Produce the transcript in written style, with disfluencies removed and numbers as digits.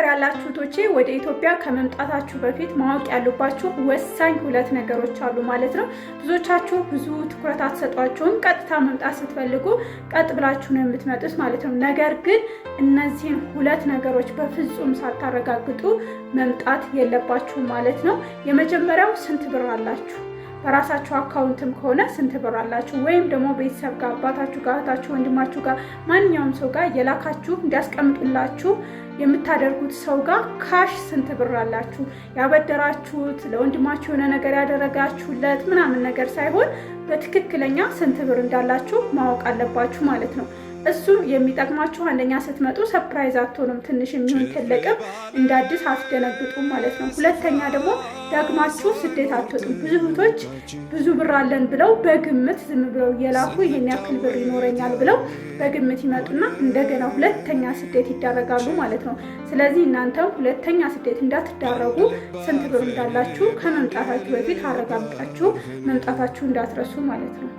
ያላችሁ ቶቼ ወደ ኢትዮጵያ ከመምጣታችሁ በፊት ማወቅ ያሉባችሁ ወሳኝ ሁለት ነገሮች አሉ ማለት ነው። ብዙዎቻችሁ ብዙ ትኩረት አትሰጧቸውም። ቀጥታ መምጣት ስትፈልጉ ቀጥ ብላችሁ ነው የምትመጡት ማለት ነው። ነገር ግን እነዚህን ሁለት ነገሮች በፍጹም ሳታረጋግጡ መምጣት የለባችሁ ማለት ነው። የመጀመሪያው ስንት ብር አላችሁ? በራሳችሁ አካውንትም ከሆነ ስንት ብር አላችሁ? ወይም ደግሞ ቤተሰብ ጋር፣ አባታችሁ ጋር፣ እህታችሁ፣ ወንድማችሁ ጋር፣ ማንኛውም ሰው ጋር የላካችሁ እንዲያስቀምጡላችሁ የምታደርጉት ሰው ጋር ካሽ ስንት ብር አላችሁ? ያበደራችሁት ለወንድማችሁ የሆነ ነገር ያደረጋችሁለት ምናምን ነገር ሳይሆን በትክክለኛ ስንት ብር እንዳላችሁ ማወቅ አለባችሁ ማለት ነው። እሱም የሚጠቅማችሁ አንደኛ ስትመጡ ሰርፕራይዝ አትሆኑም፣ ትንሽ የሚሆን ትልቅም እንደ አዲስ አትደነግጡም ማለት ነው። ሁለተኛ ደግሞ ደግማችሁ ስደት አትወጡም። ብዙ እህቶች ብዙ ብር አለን ብለው በግምት ዝም ብለው እየላኩ ይሄን ያክል ብር ይኖረኛል ብለው በግምት ይመጡና እንደገና ሁለተኛ ስደት ይዳረጋሉ ማለት ነው። ስለዚህ እናንተም ሁለተኛ ስደት እንዳትዳረጉ ስንት ብር እንዳላችሁ ከመምጣታችሁ በፊት አረጋግጣችሁ መምጣታችሁ እንዳትረሱ ማለት ነው።